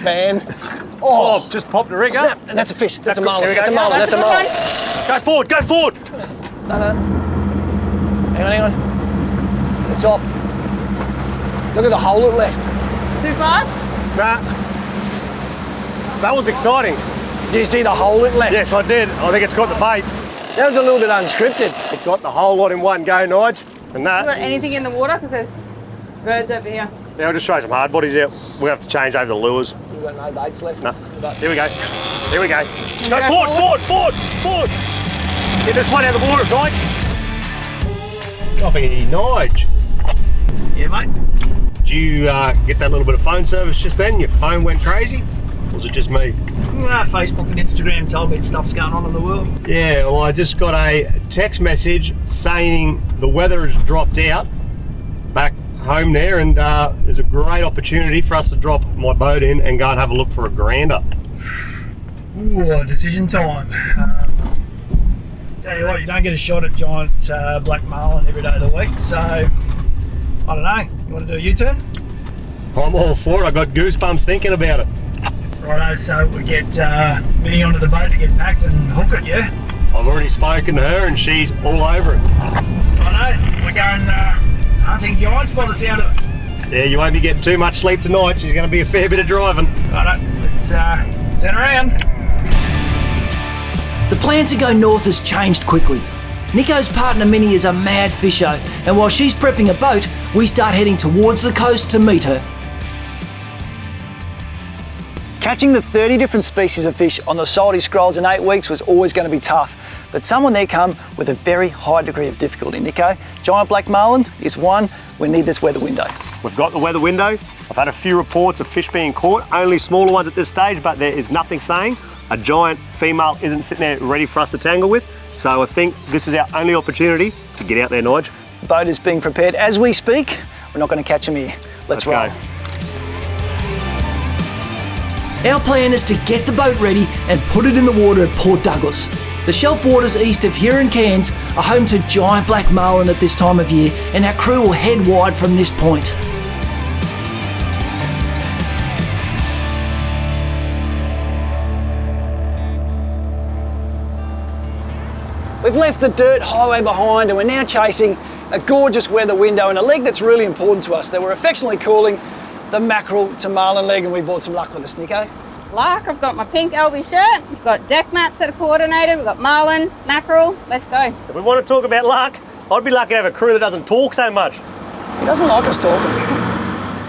fan. Oh, just popped the rig up. That's a fish. That's a marlin. There we go. That's a marlin. That's a marlin. Go forward, go forward. No. Hang on. It's off. Look at the hole it left. Too fast? Nah. That was exciting. Do you see the hole it left? Yes, I did. I think it's got the bait. That was a little bit unscripted. It's got the whole lot in one go, Nige. And that You got anything in the water? Because there's birds over here. Yeah, I'll just show some hard bodies out. We'll have to change over the lures. We've got no baits left. No. Here we go. Here we go. Go forward. Get this one out of the water, Nige. Copy, Nige. Yeah, mate. Did you get that little bit of phone service just then? Your phone went crazy? Or was it just me? Facebook and Instagram told me stuff's going on in the world. Yeah, well, I just got a text message saying the weather has dropped out back home there, and there's a great opportunity for us to drop my boat in and go and have a look for a grander. Ooh, decision time. Tell you what, you don't get a shot at giant black marlin every day of the week, so I don't know. You want to do a U-turn? I'm all for it. I got goosebumps thinking about it. Righto, so we get Minnie onto the boat to get packed and hook it, yeah? I've already spoken to her and she's all over it. Righto, we're going hunting giants by the sound of it. Yeah, you won't be getting too much sleep tonight. She's going to be a fair bit of driving. Righto, let's turn around. The plan to go north has changed quickly. Nico's partner Minnie is a mad fisher, and while she's prepping a boat, we start heading towards the coast to meet her. Catching the 30 different species of fish on the salty scrolls in 8 weeks was always going to be tough, but someone there come with a very high degree of difficulty. Nico, giant black marlin is one. We need this weather window. We've got the weather window. I've had a few reports of fish being caught, only smaller ones at this stage, but there is nothing saying a giant female isn't sitting there ready for us to tangle with. So I think this is our only opportunity to get out there, Nige. The boat is being prepared as we speak. We're not going to catch them here. Let's roll. Go. Our plan is to get the boat ready and put it in the water at Port Douglas. The shelf waters east of here in Cairns are home to giant black marlin at this time of year, and our crew will head wide from this point. We've left the dirt highway behind and we're now chasing a gorgeous weather window and a leg that's really important to us that we're affectionately calling the mackerel to marlin leg, and we brought some luck with us, Nico. Luck, I've got my pink LB shirt, we've got deck mats that are coordinated, we've got marlin, mackerel, let's go. If we want to talk about luck, I'd be lucky to have a crew that doesn't talk so much. He doesn't like us talking.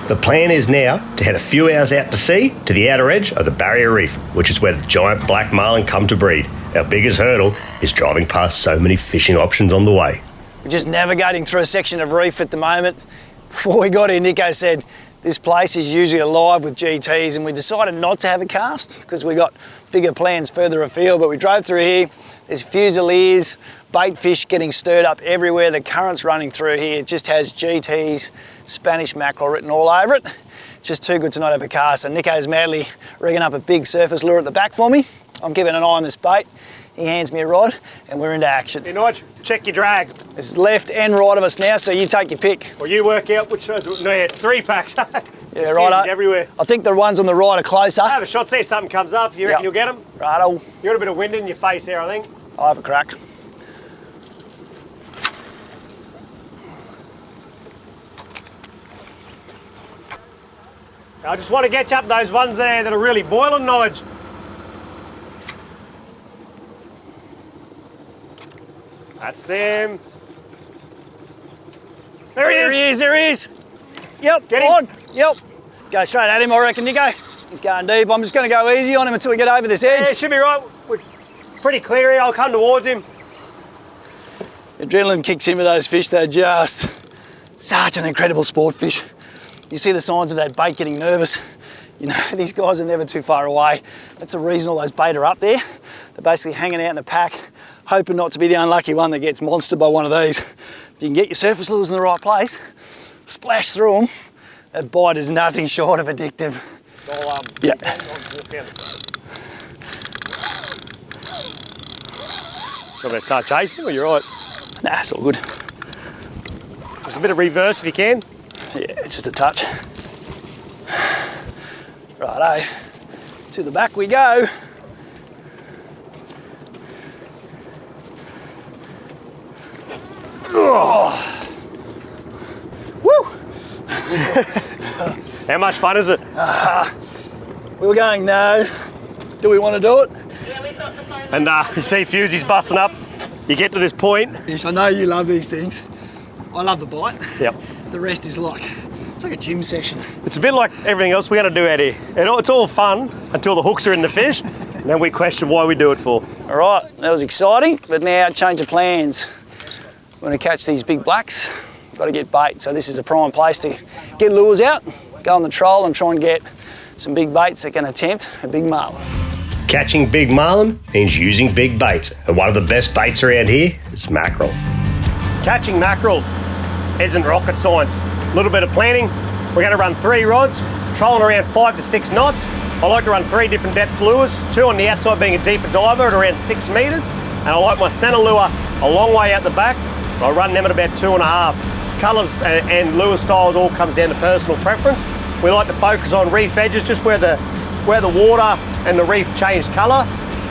The plan is now to head a few hours out to sea to the outer edge of the Barrier Reef, which is where the giant black marlin come to breed. Our biggest hurdle is driving past so many fishing options on the way. We're just navigating through a section of reef at the moment. Before we got here, Nico said this place is usually alive with GTs, and we decided not to have a cast because we got bigger plans further afield, but we drove through here. There's fusiliers, bait fish getting stirred up everywhere. The current's running through here. It just has GTs, Spanish mackerel written all over it. Just too good to not have a cast. And Nico's madly rigging up a big surface lure at the back for me. I'm keeping an eye on this bait. He hands me a rod and we're into action. Hey, Nige, check your drag. There's left and right of us now, so you take your pick. Well, you work out which no, yeah, 3 packs. Yeah, right. Everywhere. I think the ones on the right are closer. Have a shot, see if something comes up. You reckon you'll get them? Righto. You got a bit of wind in your face there, I think. I'll have a crack. I just want to get you up those ones there that are really boiling, Nige. That's him. There he is. There he is. Yep, Get him. on. Yep. Go straight at him, I reckon, Nico. He's going deep. I'm just going to go easy on him until we get over this edge. Yeah, it should be right. We're pretty clear here. I'll come towards him. Adrenaline kicks in with those fish. They're just such an incredible sport fish. You see the signs of that bait getting nervous. You know, these guys are never too far away. That's the reason all those bait are up there. They're basically hanging out in a pack, hoping not to be the unlucky one that gets monstered by one of these. If you can get your surface lures in the right place, splash through them, that bite is nothing short of addictive. Yeah. I'm going to start chasing, or you're right? Nah, it's all good. Just a bit of reverse if you can. Yeah, just a touch. Righto. Righto, to the back we go. Oh. Woo! How much fun is it? We were going, no. Do we want to do it? And you see Fusey's busting up. You get to this point. Yes, I know you love these things. I love the bite. Yep. The rest is like, it's like a gym session. It's a bit like everything else we're going to do out here. It's all fun until the hooks are in the fish, and then we question why we do it for. All right, that was exciting, but now change of plans. We're going to catch these big blacks. We've got to get bait, so this is a prime place to get lures out, go on the troll and try and get some big baits that can attempt a big marlin. Catching big marlin means using big baits, and one of the best baits around here is mackerel. Catching mackerel isn't rocket science. A little bit of planning. We're going to run 3 rods, trolling around 5 to 6 knots. I like to run 3 different depth lures, 2 on the outside being a deeper diver at around 6 metres, and I like my centre lure a long way out the back. I run them at about 2.5. Colours and lure styles all comes down to personal preference. We like to focus on reef edges, just where the water and the reef change colour.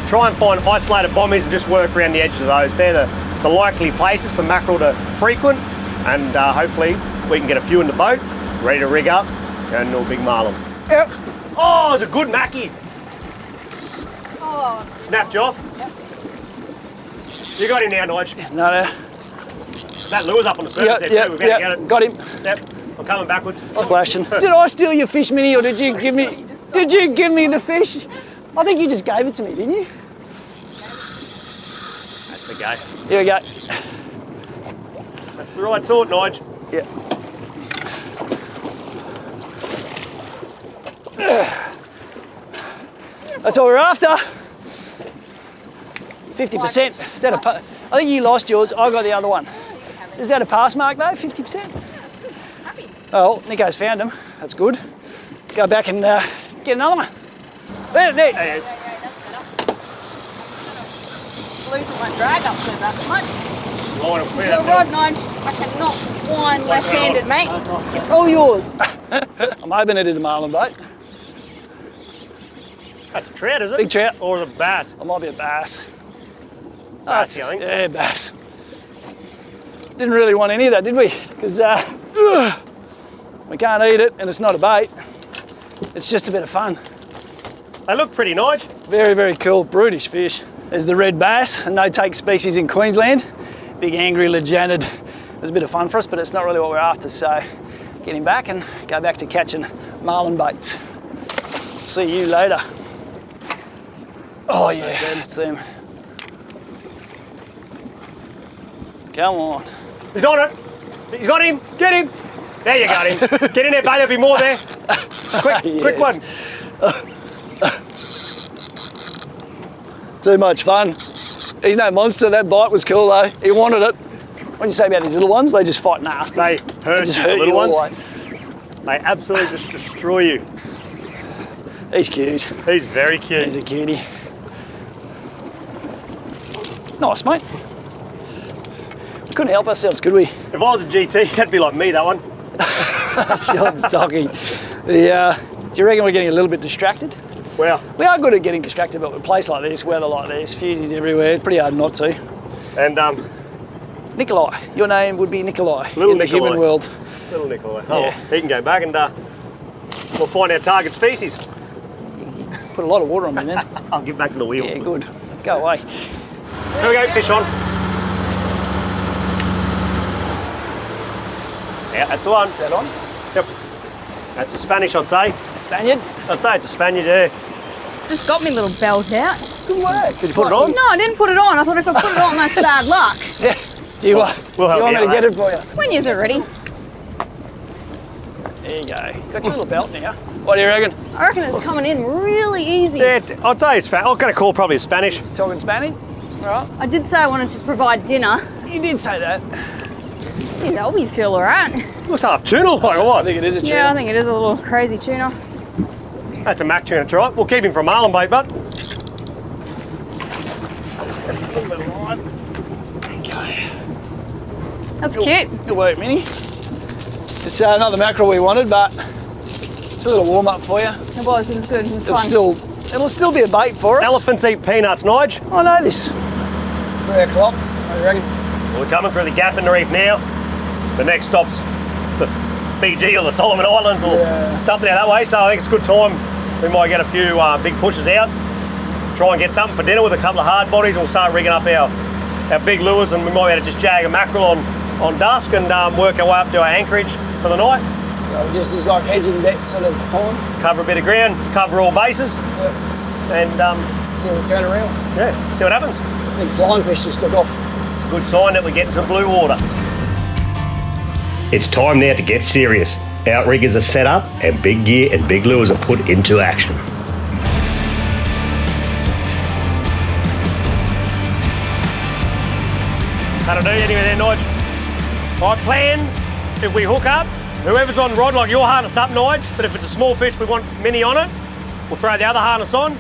Try and find isolated bombies and just work around the edges of those. They're the likely places for mackerel to frequent, and hopefully we can get a few in the boat, ready to rig up and do a big marlin. Yep. Oh, it's a good mackie. Oh, Snapped you off. Yep. You got him now, Nige. No. That lure's up on the surface there too. We've got to get it. Got him. Yep. I'm coming backwards. Splashing. Did I steal your fish, Minnie, or did you give me? Did you give me the fish? I think you just gave it to me, didn't you? That's the go. Here we go. That's the right sort, Nige. Yeah. That's what we're after. 50%. Is that a? I think you lost yours. I got the other one. Is that a pass mark though? 50%. happy. Oh, Nico's found them. That's good. Go back and get another one. There. Hey, Losing my drag up to that much. line will clear The up rod, now. Nige, I cannot wind left-handed, mate. It's all yours. I'm hoping it is a marlin bait. That's a trout, is it? Big trout. Or is it a bass? It might be a bass. Bass, I think. Yeah, bass. Didn't really want any of that, did we? Because we can't eat it and it's not a bait. It's just a bit of fun. They look pretty nice. Very, very cool, brutish fish. There's the red bass, a no-take species in Queensland. Big, angry, legitimate. It was a bit of fun for us, but it's not really what we're after. So get him back and go back to catching marlin baits. See you later. Oh yeah, that's them. Come on. He's on it. He's got him. Get him. There you got him. Get in there, babe. There'll be more there. Quick one. Too much fun. He's no monster. That bite was cool though. He wanted it. What do you say about these little ones? They just fight nasty. They hurt just you, hurt the little you all ones. the way. They absolutely just destroy you. He's cute. He's very cute. He's a cutie. Nice, mate. We couldn't help ourselves, could we? If I was a GT, that'd be like me, that one. Sean Stocking. Do you reckon we're getting a little bit distracted? Wow. We are good at getting distracted, but with a place like this, weather like this, fusies everywhere, it's pretty hard not to. And Nikolai. Your name would be Nikolai Little in the Nikolai. human world. little Nikolai. Oh, Yeah. he can go back and we'll find our target species. Put a lot of water on me then. I'll get back to the wheel. Yeah, good. Go away. Here we go, fish on. Yeah, that's the one. Set on. Yep. That's a Spanish, I'd say. Spaniard. I'd say it's a Spaniard, yeah. Just got me little belt out. Good work. Did you put it on? No, I didn't put it on. I thought if I put it on, that's bad luck. Yeah. Do you, We'll do help you want you me to out, get it for you? When you're ready. There you go. Got your little belt now. What do you reckon? I reckon it's coming in really easy. Yeah, I'd say it's Spanish. I'm going to call probably Spanish. Talking Spanish? All right. I did say I wanted to provide dinner. You did say that. These Albies feel all right. Looks half tuna like or I what? think it is a tuna. Yeah, I think it is a little crazy tuna. That's a mac tuna, it's right. We'll keep him from marlin bait, but Okay. That's cute. Good work, Minnie. It's not the mackerel we wanted, but It's a little warm up for you. It was good. It was fun. It'll still be a bait for us. Elephants eat peanuts, Nige. I know this. 3 o'clock, what do you reckon? Well, we're coming through the gap in the reef now. The next stop's the Fiji or the Solomon Islands or something out that way, so I think it's a good time. We might get a few big pushes out, try and get something for dinner with a couple of hard bodies, and we'll start rigging up our big lures, and we might be able to just jag a mackerel on dusk and work our way up to our anchorage for the night. So just as like hedging that sort of time. Cover a bit of ground, cover all bases, and see if we turn around. Yeah, see what happens. Big flying fish just took off. It's a good sign that we're getting some blue water. It's time now to get serious. Outriggers are set up and big gear and big lures are put into action. That'll do anyway there, Nige. I plan, if we hook up, whoever's on rod, like your harness up, Nige, but if it's a small fish we want mini on it, we'll throw the other harness on.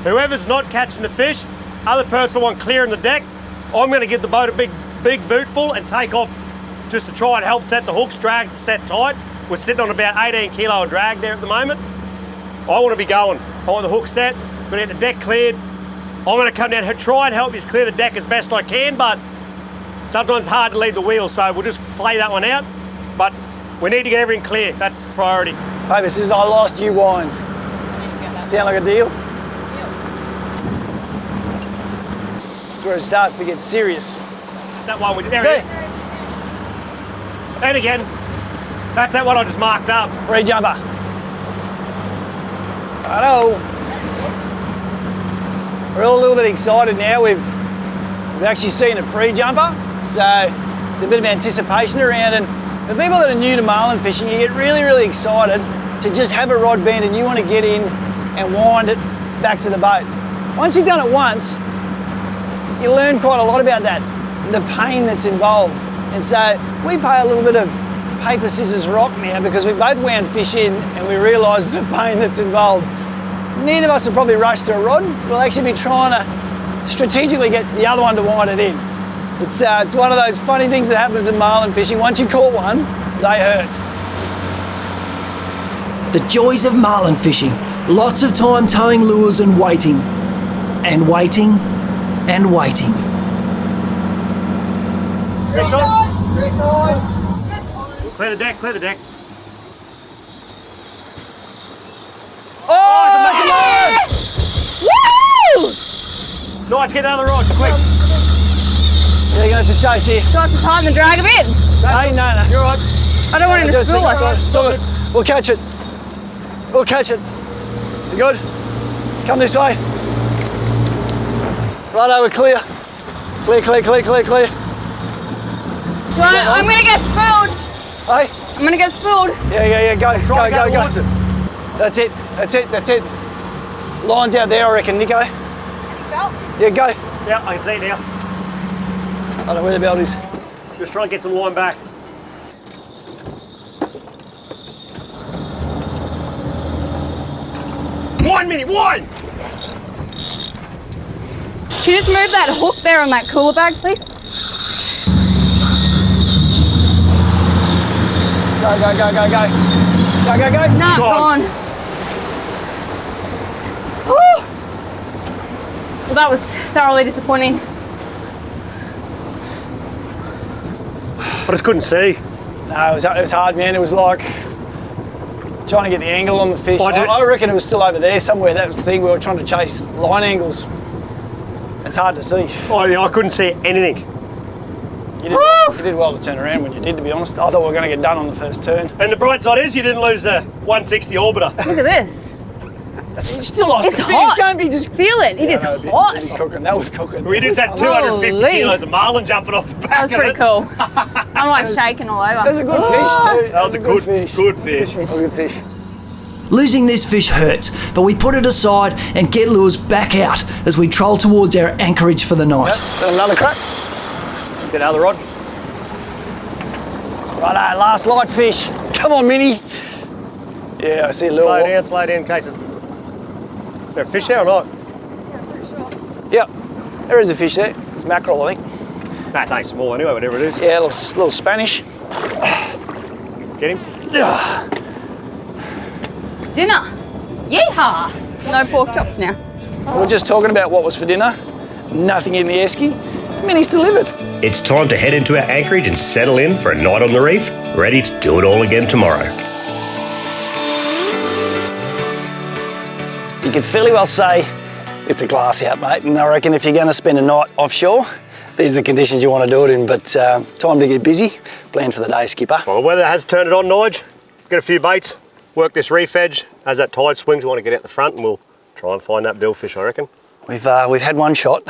Whoever's not catching the fish, other person want clearing the deck, I'm going to give the boat a big bootful and take off just to try and help set the hooks, drags set tight. We're sitting on about 18 kilo of drag there at the moment. I want to be going. I want the hook set, we're going to get the deck cleared. I'm going to come down and try and help you clear the deck as best I can, but sometimes it's hard to leave the wheel, so we'll just play that one out. But we need to get everything clear, that's the priority. Baby, since I lost you wind. Sound like a deal? That's where it starts to get serious. That's that one we did. There it is. And again, that's that one I just marked up. Free jumper. Hello. We're all a little bit excited now. We've actually seen a free jumper, so there's a bit of anticipation around. And for people that are new to marlin fishing, you get really, really excited to just have a rod bend and you want to get in and wind it back to the boat. Once you've done it once, you learn quite a lot about that, the pain that's involved. And so we play a little bit of paper, scissors, rock now because we both wound fish in and we realise the pain that's involved. Neither of us will probably rush to a rod. We'll actually be trying to strategically get the other one to wind it in. It's one of those funny things that happens in marlin fishing. Once you caught one, they hurt. The joys of marlin fishing. Lots of time towing lures and waiting. And waiting. And waiting. Fish on. Clear the deck, clear the deck. Oh, Woo! Nice, get another rod, quick. Yeah, you're going to have to chase here. Do I have to tighten the drag a bit? Hey, no. You're all right. I don't want him to spool us. It's all good. We'll catch it. We'll catch it. You good? Come this way. Righto, we're clear. Clear. I'm going to get spooled. Hey? I'm going to get spooled. Yeah, go. Go. That's it. Line's out there, I reckon, Nico. Yeah, go. Yeah, I can see it now. I don't know where the belt is. Just try and get some line back. One minute, one! Can you just move that hook there on that cooler bag, please? Go. No, Go on. gone. Whew. Well, that was thoroughly disappointing. I just couldn't see. No, it was hard, man. It was like trying to get the angle on the fish. I reckon it was still over there somewhere. That was the thing. We were trying to chase line angles. It's hard to see. I couldn't see anything. You did well to turn around when you did, to be honest. I thought we were going to get done on the first turn. And the bright side is you didn't lose the 160 orbiter. Look at this. You still lost It's the fish. hot. Don't be just... Feel it. It is hot. Cooking. That was cooking. We just had 250 Holy. kilos of marlin jumping off the back. That was pretty cool. I'm like shaking all over. That was a good fish too. That was a good fish. That was a good fish. Losing this fish hurts, but we put it aside and get lures back out as we troll towards our anchorage for the night. Got another crack. Get another rod. Righto, last light fish. Come on, Minnie. Yeah, I see a little Slow down in case it's... Is there a fish there or not? Yep, there is a fish there. It's mackerel, I think. That's ain't small anyway, whatever it is. Yeah, a little Spanish. Get him. Yeah. dinner. Yeehaw! No pork chops now. We're just talking about what was for dinner. Nothing in the esky. Minnie's delivered. It's time to head into our anchorage and settle in for a night on the reef, ready to do it all again tomorrow. You could fairly well say it's a glass out, mate, and I reckon if you're going to spend a night offshore, these are the conditions you want to do it in, but time to get busy. Plan for the day, skipper. Well, the weather has turned it on, Nige. Get a few baits, work this reef edge. As that tide swings, we want to get out the front and we'll try and find that billfish, I reckon. We've had one shot.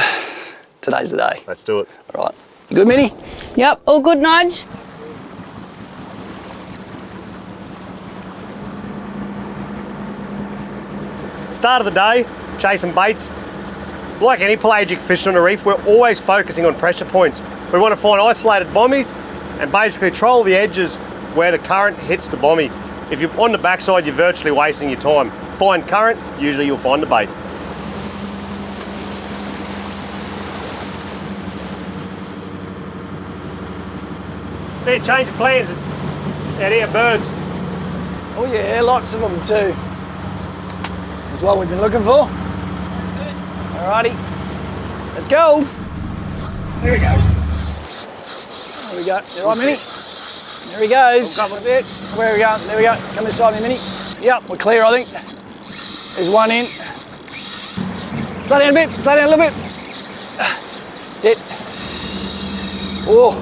Today's the day. Let's do it. All right. Good, Minnie? Yep, all good, Nudge. Start of the day, chasing baits. Like any pelagic fishing on a reef, we're always focusing on pressure points. We want to find isolated bommies and basically troll the edges where the current hits the bommy. If you're on the backside, you're virtually wasting your time. Find current, usually you'll find the bait. They're changing plans out here, birds. Oh yeah, lots of them too. That's what we've been looking for. Alrighty, let's go. There we go. There we go. You all right, Minnie? There he goes. A bit. Where are we going? There we go. Come this side, Minnie. Yep, we're clear, I think. There's one in. Slow down a bit. Slow down a little bit. That's it. Oh,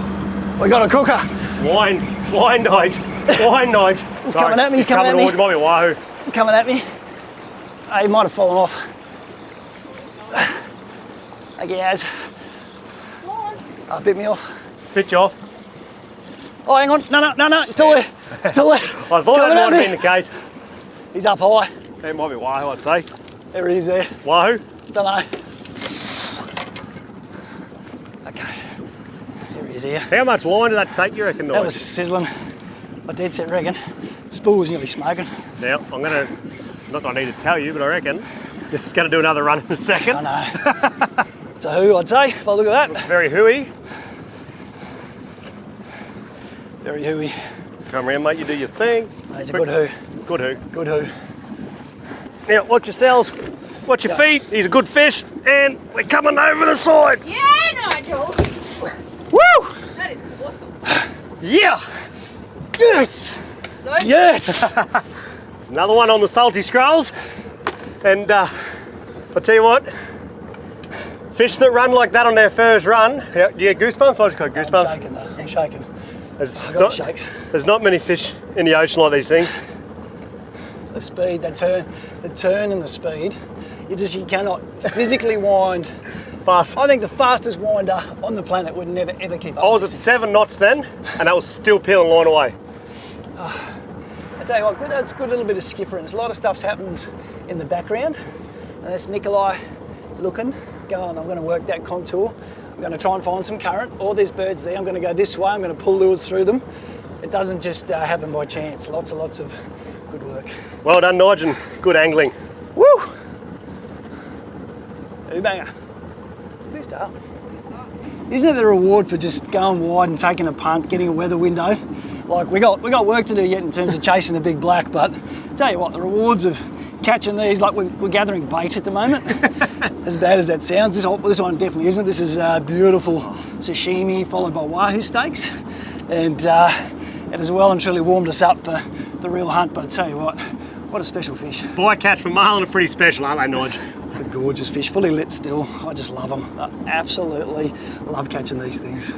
we got a cooker. Wine, Nige. Wine, Nige. He's coming at me. He's coming at me. Towards me. Might be wahoo. Coming at me. Oh, he might have fallen off. I think he has. Oh, bit me off. Bit you off. Oh, hang on. No. He's still there. Still there. I thought that might have been the case. He's up high. It might be wahoo, I'd say. There he is there. Wahoo? Don't know. Okay. Here he is here. How much line did that take, you reckon, Nige? That was sizzling. I dead set reckon. Spool was nearly smoking. Now, I'm not going to need to tell you, but I reckon this is going to do another run in a second. I know. It's a who, I'd say, if I look at that. It's very hooey. Very hooey. Come around, mate, you do your thing. He's a good who. Good who. Good who. Now, watch yourselves. Watch your feet. He's a good fish. And we're coming over the side. Yeah, Nigel. Woo! That is awesome. Yeah! Yes! So Yes! It's another one on the salty scrolls. And I'll tell you what, fish that run like that on their first run, do you get goosebumps? I just got goosebumps. I'm shaking, though. I'm shaking. There's I got shakes. There's not many fish in the ocean like these things. The speed, the turn and the speed, you cannot physically wind Fast. I think the fastest winder on the planet would never ever keep up. I was at 7 knots then, and that was still peeling line away. I tell you what, that's a good little bit of skippering. There's a lot of stuff happens in the background, and that's Nikolai looking, going, I'm going to work that contour. I'm going to try and find some current. All these birds there, I'm going to go this way. I'm going to pull lures through them. It doesn't just happen by chance. Lots of good work. Well done, Nige, and good angling. Woo! Ooh-banger. Good stuff. Isn't it the reward for just going wide and taking a punt, getting a weather window? Like we got work to do yet in terms of chasing the big black, but tell you what, the rewards of catching these, like we're gathering bait at the moment. As bad as that sounds, this one definitely isn't. This is beautiful sashimi followed by wahoo steaks, and it has well and truly warmed us up for the real hunt. But I tell you what a special fish. Bycatch from Marlin are pretty special, aren't they, Nige? What a gorgeous fish, fully lit still. I just love them. I absolutely love catching these things.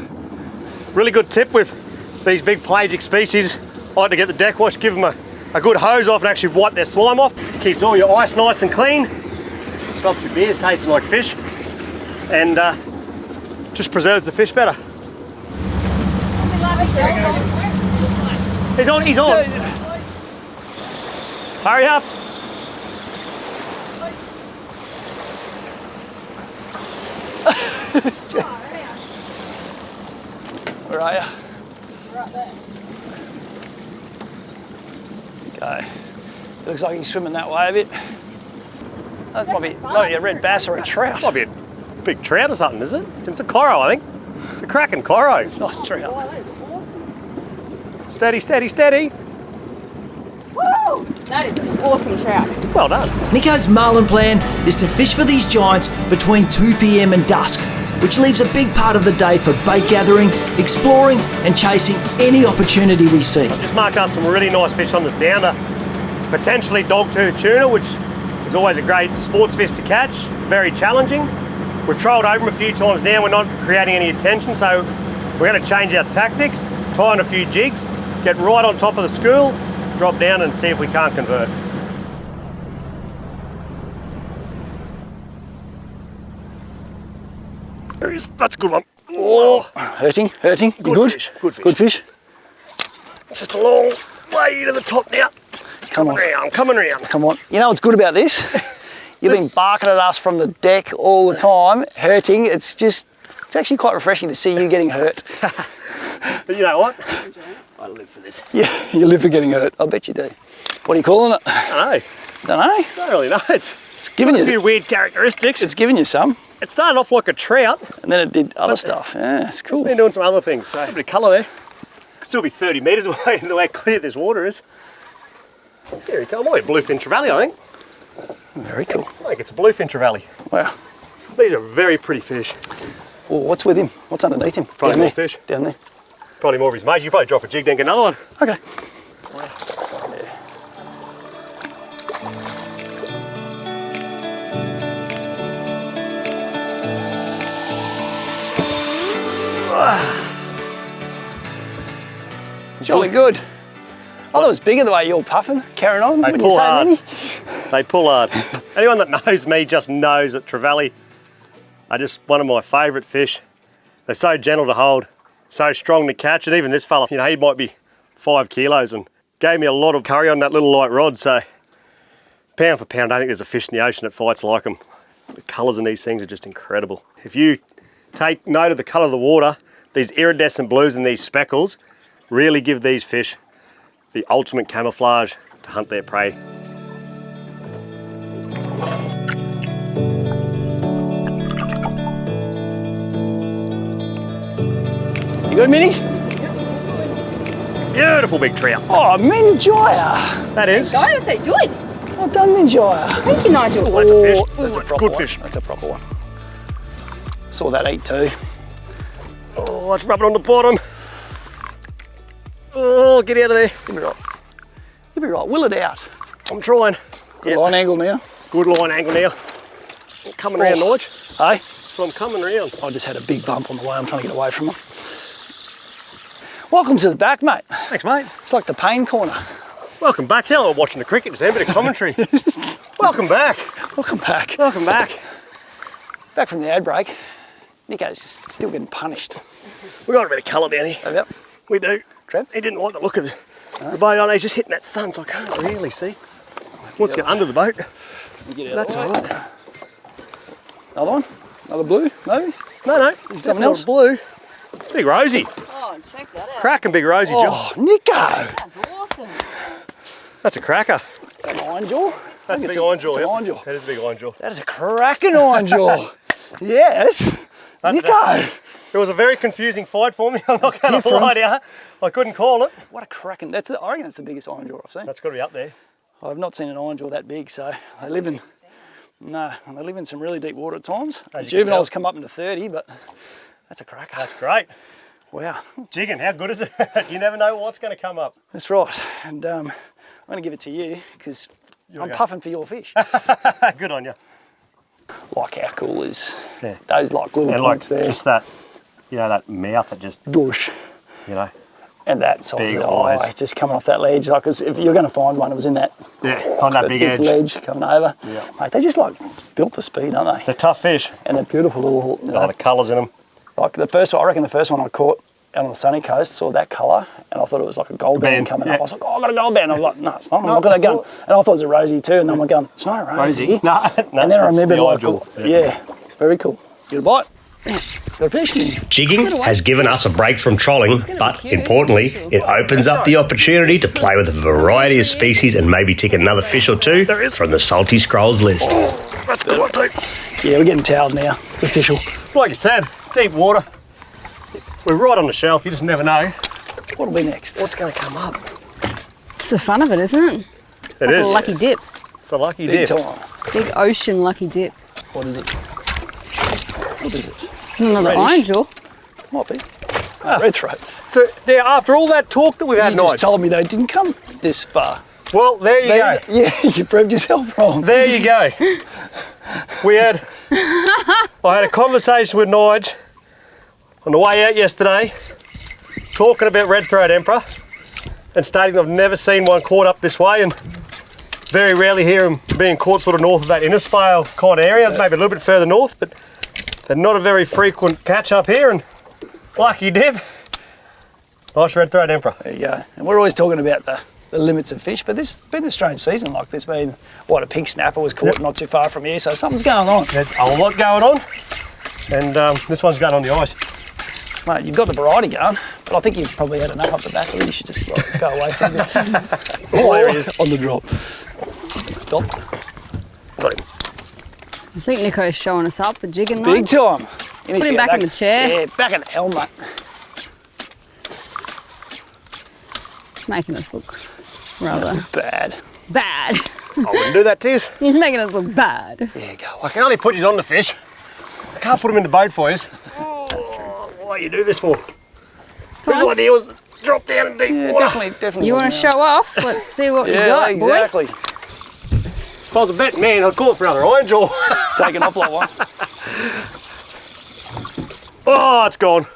Really good tip with these big pelagic species. I like to get the deck wash, give them a good hose off and actually wipe their slime off. Keeps all your ice nice and clean. Stops your beers tasting like fish. And just preserves the fish better. He's on. Hurry up. Where are you? right there. Okay. Looks like he's swimming that way a bit. That might be a red bass or a trout. Might be a big trout or something, is it? It's a Coro, I think. It's a cracking Coro. Nice trout. Steady, steady, steady. Woo! That is an awesome trout. Well done. Nico's marlin plan is to fish for these giants between 2 p.m. and dusk, which leaves a big part of the day for bait gathering, exploring and chasing any opportunity we see. Just marked up some really nice fish on the sounder. Potentially dogtooth tuna, which is always a great sports fish to catch, very challenging. We've trialled over them a few times now, we're not creating any attention, so we're going to change our tactics, tie on a few jigs, get right on top of the school, drop down and see if we can't convert. There he is. That's a good one. Oh, Hurting. You good fish. Good fish. Just a long way to the top now. Come on. Coming round. Come on. You know what's good about this? You've been barking at us from the deck all the time, hurting. It's actually quite refreshing to see you getting hurt. But you know what? I live for this. Yeah, you live for getting hurt. I bet you do. What are you calling it? I Don't know. don't really know. It's giving got a you few weird characteristics. It's giving you some, It started off like a trout. and then it did other stuff. Yeah, it's cool. Been doing some other things. So a bit of colour there. Could still be 30 metres away in the way clear this water is. Here he comes. Might be bluefin trevally, I think. Very cool. I think it's a bluefin trevally. Wow. These are very pretty fish. Well, what's with him? What's underneath him? Probably Down more there. fish. Down there. Probably more of his mates. You probably drop a jig, then get another one. Okay. Jolly good. I thought it was bigger the way you're puffing, carrying on. They Wouldn't pull you say, hard. Minnie? They pull hard. Anyone that knows me just knows that trevally are just one of my favourite fish. They're so gentle to hold, so strong to catch. And even this fella, you know, he might be 5 kilos and gave me a lot of curry on that little light rod. So pound for pound, I don't think there's a fish in the ocean that fights like them. The colours in these things are just incredible. If you take note of the colour of the water, these iridescent blues and these speckles really give these fish the ultimate camouflage to hunt their prey. You good, Minnie? Beautiful big trout. Oh, Minjaya. That is. Guys, that's so good. Well done, Minjaya. Thank you, Nigel. Oh, that's a fish. That's a That's a proper good one. fish. That's a proper one. Saw that eat too. Oh, let's rub it on the bottom. Oh, get out of there. You'll be right. You'll be right. Will it out. I'm trying. Good line angle now. Good line angle now. I'm coming round, Nige. Hey? So I'm coming round. I just had a big bump on the way. I'm trying to get away from them. Welcome to the back, mate. Thanks, mate. It's like the pain corner. Welcome back. Tell them I'm watching the cricket, just a bit of commentary. Welcome back. Welcome back. Welcome back. Back from the ad break. Nico's just still getting punished. We've got a bit of colour down here. Oh, yep. We do. Trev? He didn't like the look of the boat on. He's just hitting that sun, so I can't really see. Wants to get under the boat. That's all right. Another one? Another blue, maybe? No, Something something else? else. Blue. Big Rosie. Oh, check that out. Cracking big Rosie, Joe. Oh, Nico! That's awesome. That's a cracker. Is that an iron jaw? That's a big iron jaw. It's an Yep. iron jaw. That is a big iron jaw. That is a cracking iron jaw. Yes. Nico! It was a very confusing fight for me. I'm not going to different. lie to you. I couldn't call it. What a cracking, I reckon that's the biggest iron jaw I've seen. That's got to be up there. I've not seen an iron jaw that big, so they live in, they live in some really deep water at times. The As you can juveniles tell. come up into 30, but that's a cracker. That's great. Wow, Jigging, how good is it? You never know what's going to come up. that's right. And I'm going to give it to you because I'm go. puffing for your fish. Good on you. Like how cool is Yeah. those like little And like points there. just that, you know, that mouth that just, Doosh. you know. And that size Big of the eye, eyes. just coming off that ledge. Like, 'cause if you're going to find one, it was in that Yeah, on that big edge. ledge coming over. Yeah. Mate, they just like built for speed, aren't they? They're tough fish. And they're beautiful little. Oh, the colours in them. Like the first one, I reckon the first one I caught out on the sunny coast, saw that colour, and I thought it was like a gold band Band, coming yeah. up. I was like, oh, I got a gold band. I was like, no, it's not. I'm not going to go. And I thought it was a rosy too, and then we're going, it's not a rosy. No, no. And then I that's remembered the like, iron jaw. yeah, very cool. Get a bite. Got a fish. Jigging has given us a break from trolling, but importantly, it opens up the opportunity to play with a variety of species and maybe tick another fish or two from the Salty Scrolls list. That's a good one too. Yeah, we're getting towed now. It's official. Like you said, deep water. We're right on the shelf, you just never know What'll be next? what's going to come up. It's the fun of it, isn't it? It Like is. a lucky dip. It's a lucky Big dip. time. Big ocean lucky dip. What is it? What is it? Another Reddish. iron jaw. Might be. Red throat. So now, after all that talk that we've had, You just Nige, told me they didn't come this far. well, there you go. Yeah, you proved yourself wrong. There you go. I had a conversation with Nige on the way out yesterday, talking about red throat emperor, and stating I've never seen one caught up this way, and very rarely hear them being caught sort of north of that Innisfail kind of area, maybe a little bit further north, but they're not a very frequent catch up here, and lucky dip. Nice red throat emperor. There you go. And we're always talking about the limits of fish, but this has been a strange season. Like there's been, what, a pink snapper was caught not too far from here, so something's going on. There's a lot going on, and this one's going on the ice. Mate, you've got the variety going, but I think you've probably had enough up the back. I think you should just go away from it. Oh, there he is. On the drop. Stopped. I think Nico's showing us up for jigging. Big time. You need Put to him get back in the chair. Yeah, back in the helmet. Making us look rather Bad. bad. I wouldn't do that to you. He's making us look bad. There you go. I can only put you on the fish. I can't put them in the boat for you. That's true. Why do you do this for? Whose idea was to drop down in deep Yeah, water? definitely. You want to show off? Let's see what you Yeah, got, exactly. If I was a betting man, I'd call it for another iron jaw. Taking off like one. Oh, it's gone.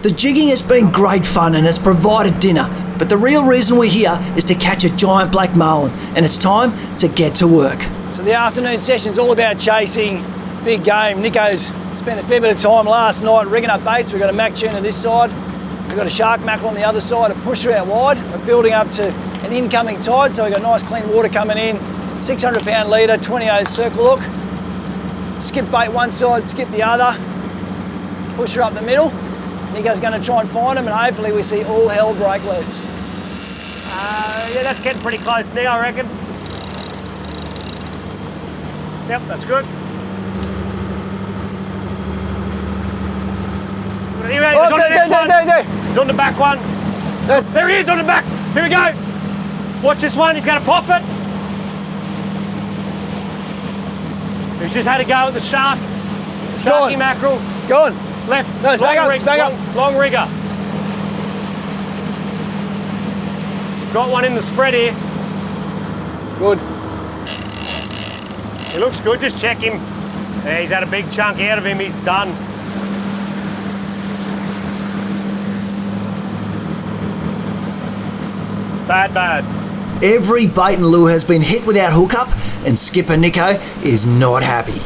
The jigging has been great fun and has provided dinner, but the real reason we're here is to catch a giant black marlin, and it's time to get to work. So the afternoon session's all about chasing big game. Nico's spent a fair bit of time last night rigging up baits. We've got a mac tuna this side, we've got a shark mackerel on the other side, a pusher out wide. We're building up to an incoming tide, so we've got nice clean water coming in, 600 pound leader, 20 circle hook. Skip bait one side, skip the other, push her up the middle. Nico's going to try and find them, and hopefully we see all hell break loose. Yeah, that's getting pretty close now, I reckon. Yep, that's good. Here he is, Oh, on the next one. there. He's on the back one. There he is on the back. Here we go. Watch this one. He's going to pop it. He's just had a go at the shark. Sharky gone. mackerel. It's gone. Left. No, it's back long up, rig- it's back up. long rigger. Got one in the spread here. Good. He looks good. Just check him. Yeah, he's had a big chunk out of him. He's done. Bad. Every bait and lure has been hit without hookup, and skipper Nico is not happy.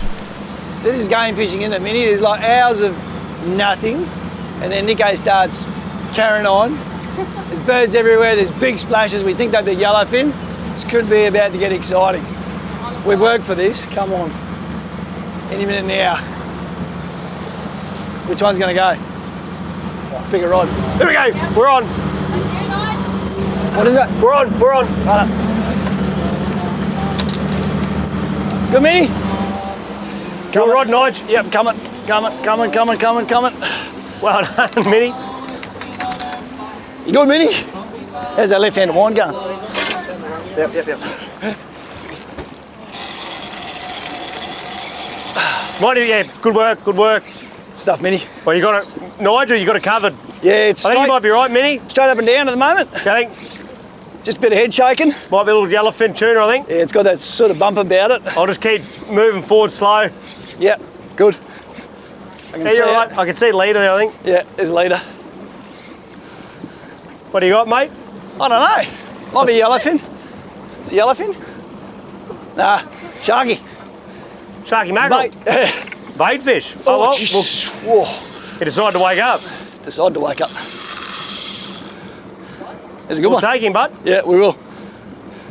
This is game fishing in a minute. There's like hours of nothing, and then Nico starts carrying on. There's birds everywhere, there's big splashes. We think they'd be yellowfin. This could be about to get exciting. We've worked for this, come on. Any minute now. Which one's gonna go? Pick a rod. Here we go. We're on. What is that? We're on. Right. Good mini? Come rod, Nige. Yep, coming. Well done, Minnie. You good, Mini? How's that left-handed wine going? Yep. Mighty, yeah, good work. Stuff, Mini. Well, you got it, Nigel, you got it covered. Yeah, it's I think you might be right, Minnie. straight up and down at the moment. I think Just a bit of head shaking. might be a little yellowfin tuna, I think. Yeah, it's got that sort of bump about it. I'll just keep moving forward slow. Yeah, good. I can Yeah, see you're it. right. I can see leader there, I think. Yeah, there's a leader. What do you got, mate? I don't know. Might be yellowfin. It's a yellowfin? Nah, sharky. Sharky mackerel. Bait. Bait fish. Oh, well, jeez. Whoa. he decided to wake up. Decided to wake up. There's a good We'll one. take him, bud. Yeah, we will.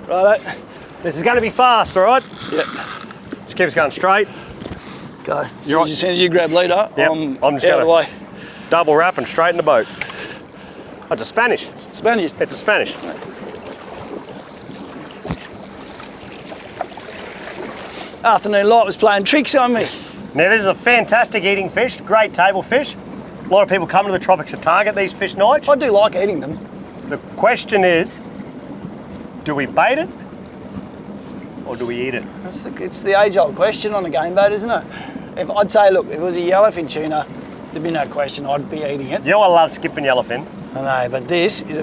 Righto. This is going to be fast, all right? Yeah. Just keep us going straight. Go. You're As soon as you grab leader, Yep, I'm just out of the way. Double wrap and straight in the boat. That's a Spanish. Spanish. It's a Spanish. Afternoon light was playing tricks on me. Now this is a fantastic eating fish, great table fish. A lot of people come to the tropics to target these fish, Nige. I do like eating them. The question is, Do we bait it or do we eat it? It's the age-old question on a game boat, isn't it? If I'd say, look, if it was a yellowfin tuna, there'd be no question I'd be eating it. You know I love skipping yellowfin. I know, but this is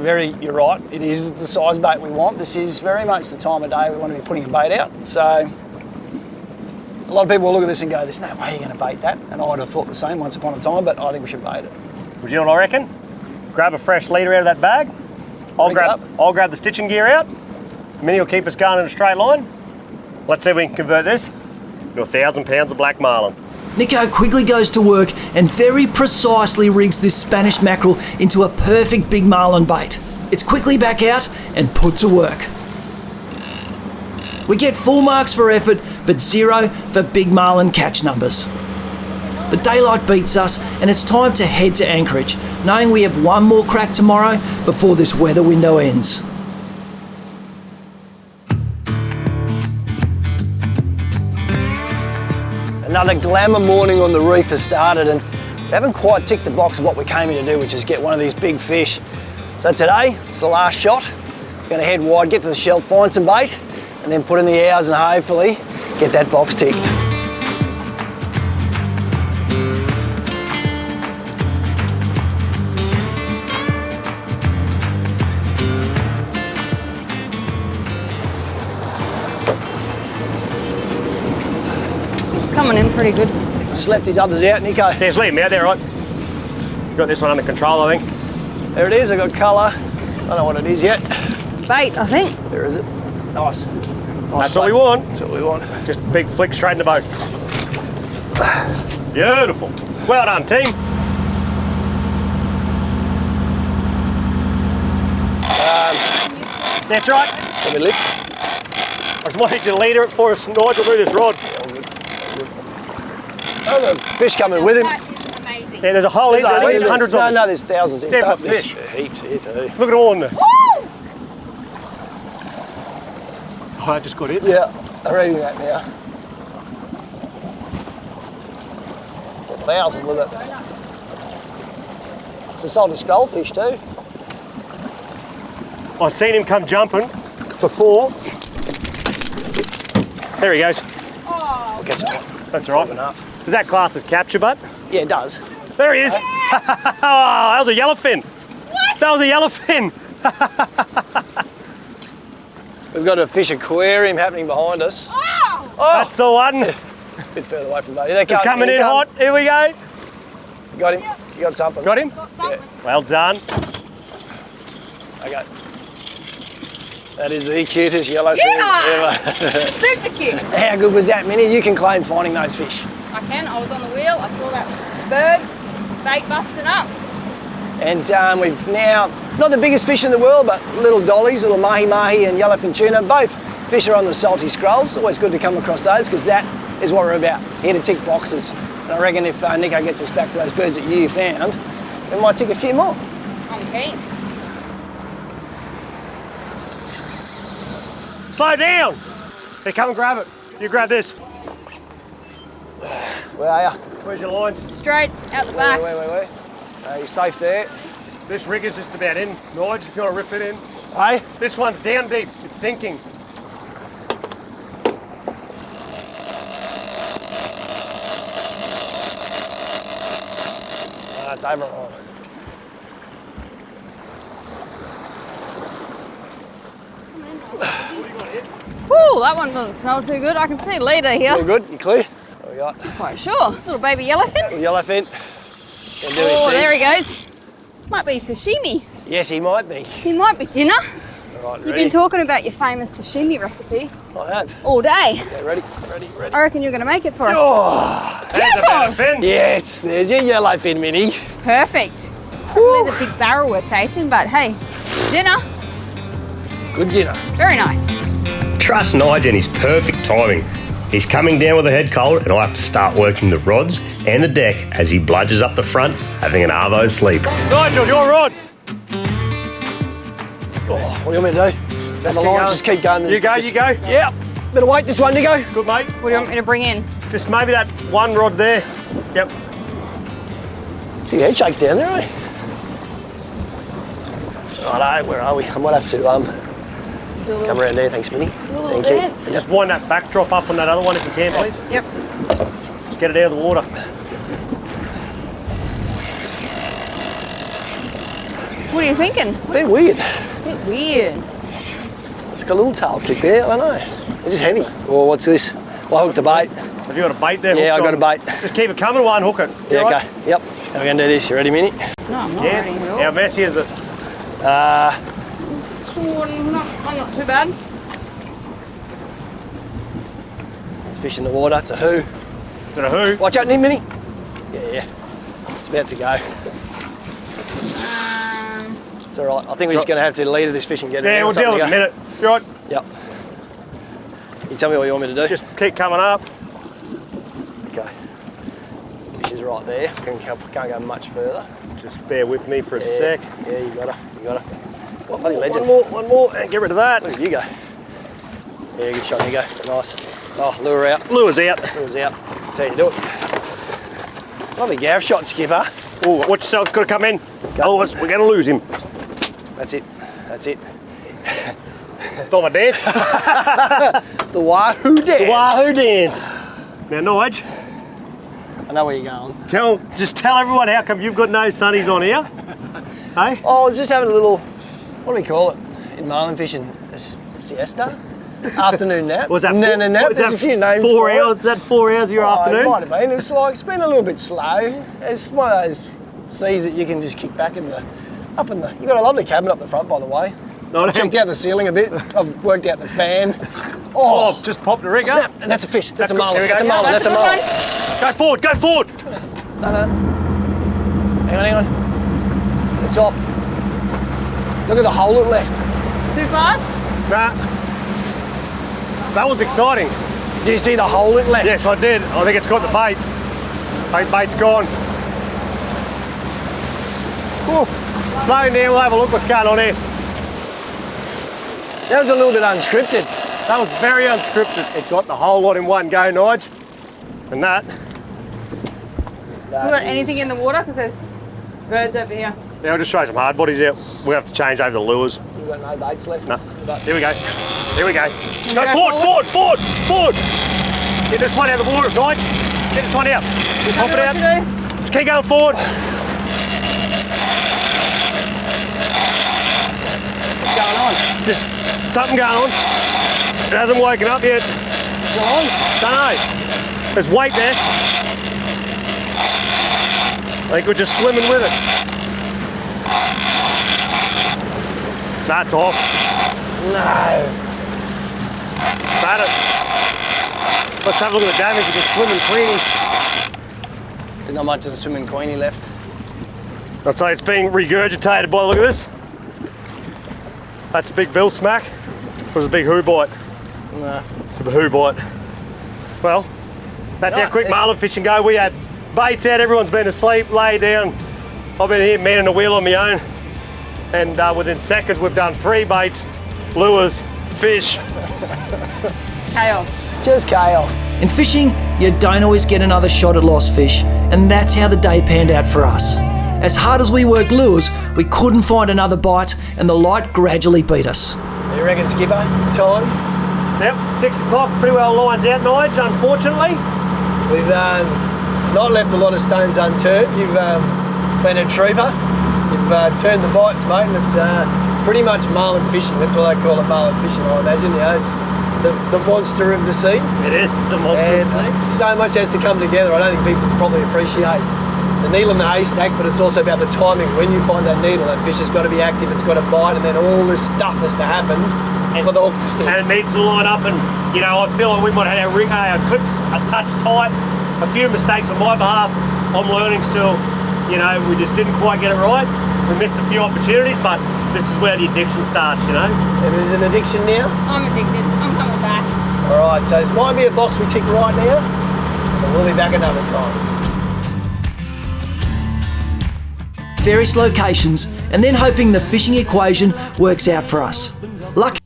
you're right, it is the size bait we want. This is very much the time of day we want to be putting a bait out. So a lot of people will look at this and go, there's no way you're going to bait that. And I would have thought the same once upon a time, but I think we should bait it. Would you know what I reckon? Grab a fresh leader out of that bag. I'll grab the stitching gear out. Minnie will keep us going in a straight line. Let's see if we can convert this to 1,000 pounds of black marlin. Nico quickly goes to work and very precisely rigs this Spanish mackerel into a perfect big marlin bait. It's quickly back out and put to work. We get full marks for effort, but 0 for big marlin catch numbers. The daylight beats us and it's time to head to anchorage, knowing we have one more crack tomorrow before this weather window ends. Another glamour morning on the reef has started and we haven't quite ticked the box of what we came here to do, which is get one of these big fish. So today, it's the last shot. We're going to head wide, get to the shelf, find some bait, and then put in the hours and hopefully get that box ticked. Coming in pretty good. Just left these others out, Nico. Yeah, just leave them out there, right? Got this one under control, I think. There it is, I got colour. I don't know what it is yet. Bait, I think. There is it. Nice. That's what we want. That's what we want. Just big flick straight in the boat. Beautiful. Well done, team. That's right. Let me lift. I just wanted you to leader it for us, Nigel, through this rod. Oh, the fish coming with him. That is amazing. Yeah, there's a whole heap. There's hundreds of them. No, there's thousands here. Yeah, but There's fish. heaps here too. Look at all in there. Woo! Oh, I just got it. Yeah, I'm reading that now. 1,000 with it. It's a salted skullfish too. I've seen him come jumping before. There he goes. Oh, I'll catch that one. That's all right. Enough. Is that classed as capture, bud? Yeah, it does. There he is. Oh, that was a yellowfin. What? That was a yellowfin. We've got a fish aquarium happening behind us. wow! Oh, That's the one. a bit further away from that. There He's coming in hot. Here we go. You got him. You got something. Got him? Got something. Well done. Okay. That is the cutest yellowfin Yeah. ever. Super cute. How good was that, Minnie? You can claim finding those fish. I can. I was on the wheel. I saw that birds bait busting up. And we've now, not the biggest fish in the world, but little dollies, little mahi-mahi and yellowfin tuna. Both fish are on the salty scrolls. Always good to come across those because that is what we're about, here to tick boxes. And I reckon if Nico gets us back to those birds that you found, we might tick a few more. I'm keen. Slow down. Here, come and grab it. You grab this. Where are you? Where's your lines? Straight out the back. Wait. You're safe there. This rig is just about in. Nigel, if you want to rip it in. Hey? This one's down deep. It's sinking. It's over on. Woo, that one doesn't smell too good. I can see a leader here. All good? You clear? What we got? Quite sure. Little baby yellowfin. Yellowfin. Gonna do his Oh, thing. there he goes. Might be sashimi. Yes, he might be. He might be dinner. All right, You've ready? been talking about your famous sashimi recipe I have. all day. Okay, ready? I reckon you're going to make it for us. Oh, There's a better fin. yes, there's your yellowfin, Minnie. Perfect. Probably the big barrel we're chasing, but hey, dinner. Good dinner. Very nice. Trust Nigel and his perfect timing. He's coming down with a head cold and I have to start working the rods and the deck as he bludges up the front, having an arvo sleep. Nigel, your rod. Oh, what do you want me to do? Down the line, just keep going. You go, you go. Yeah. Better wait this one, Nico. Good, mate. What do you want me to bring in? Just maybe that one rod there. Yep. Gee, head shakes down there, eh? Righto, where are we? I might have to Come around there, thanks, Minnie. Thank you. Dance. Just wind that backdrop up on that other one if you can, please. Yep. Just get it out of the water. What are you thinking? A bit weird. Bit weird. It's got a little tail kick there, I don't know. It's just heavy. Well, what's this? Well, I hooked a bait. Have you got a bait there? Yeah, I hooked got a on? bait. Just keep it coming while I unhook it. Yeah, You okay. right? Yep. How are we going to do this? You ready, Minnie? No, I'm not Yeah. ready at all. How messy is it? Sure, I'm not too bad. It's fish in the water. It's a who. Is it a who? Watch out, Minnie. Yeah. It's about to go. It's all right. I think we're just going to have to lead this fish and get it. Yeah, in or we'll deal something with it in a to minute. You right? go. Yep. You tell me what you want me to do. Just keep coming up. Okay. Fish is right there. Can't go much further. Just bear with me for a sec. Yeah, you got to. What bloody legend. One more, and get rid of that. Look at you go. Yeah, good shot, you go. Nice. Oh, lure out. Lure's out. Lure's out. That's how you do it. Lovely gaff shot, skipper. Oh, watch yourself, it's got to come in. Otherwise, we're going to lose him. That's it. That's it. Stop a dance. The Wahoo dance. The Wahoo dance. Now, Nige, I know where you're going. just tell everyone how come you've got no sunnies on here. Hey? Oh, I was just having a little, what do we call it in marlin fishing? A siesta? Afternoon nap? Was that nap? was There's that a few names 4 for it. hours? Is that 4 hours of your It afternoon? might have been. It's like, it's been a little bit slow. It's one of those seas that you can just kick back you've got a lovely cabin up the front, by the way. No, Checked out the ceiling a bit. I've worked out the fan. Oh, just popped the rig snap. up. And that's a fish. That's a Good. marlin. There we go. That's a marlin. That's a marlin. Go forward, go forward. No. Hang on. It's off. Look at the hole it left. Too fast? Nah. That was exciting. Do you see the hole it left? Yes, I did. I think it's got the bait. Bait's gone. Whew. Slow down, we'll have a look what's going on here. That was a little bit unscripted. That was very unscripted. It got the whole lot in one go, Nige. And that. We got anything in the water? Because there's birds over here. Yeah, we'll just show some hard bodies out. We'll have to change over the lures. We've got no baits left. No. Here we go. Here we go. Go forward. Get this one out of the water, Nige. Get this one out. Just pop it out. Just keep going forward. What's going on? Just something going on. It hasn't woken up yet. What's going on? Don't know. There's weight there. I think we're just swimming with it. That's off. No. Spat it. Let's have a look at the damage. You can swim and clean. There's not much of the swimming queenie left. I'd say it's being regurgitated by the look of this. That's a big bill smack. It was a big hoo bite. No. It's a hoo bite. Well, that's No, how quick it's- marlin fishing go. We had baits out, everyone's been asleep, lay down. I've been here manning the wheel on my own. And within seconds we've done 3 baits, lures, fish. Chaos. Just chaos. In fishing, you don't always get another shot at lost fish, and that's how the day panned out for us. As hard as we worked lures, we couldn't find another bite, and the light gradually beat us. You reckon, skipper? Time? Yep, 6 o'clock, pretty well lines out, Nige, unfortunately. We've not left a lot of stones unturned. You've been a trooper. You've turned the bites, mate, and it's pretty much marlin fishing. That's what they call it, marlin fishing, I imagine. You know, it's the monster of the sea. It is the monster And of the sea. so much has to come together. I don't think people probably appreciate the needle in the haystack, but it's also about the timing. When you find that needle, that fish has got to be active, it's got to bite, and then all this stuff has to happen for the hook to stick. And it needs to line up, and you know, I feel like we might have had our clips a touch tight. A few mistakes on my behalf. I'm learning still. You know, we just didn't quite get it right. We missed a few opportunities, but this is where the addiction starts, you know. It is an addiction now. I'm addicted. I'm coming back. All right, so this might be a box we tick right now, but we'll be back another time. Various locations, and then hoping the fishing equation works out for us. Lucky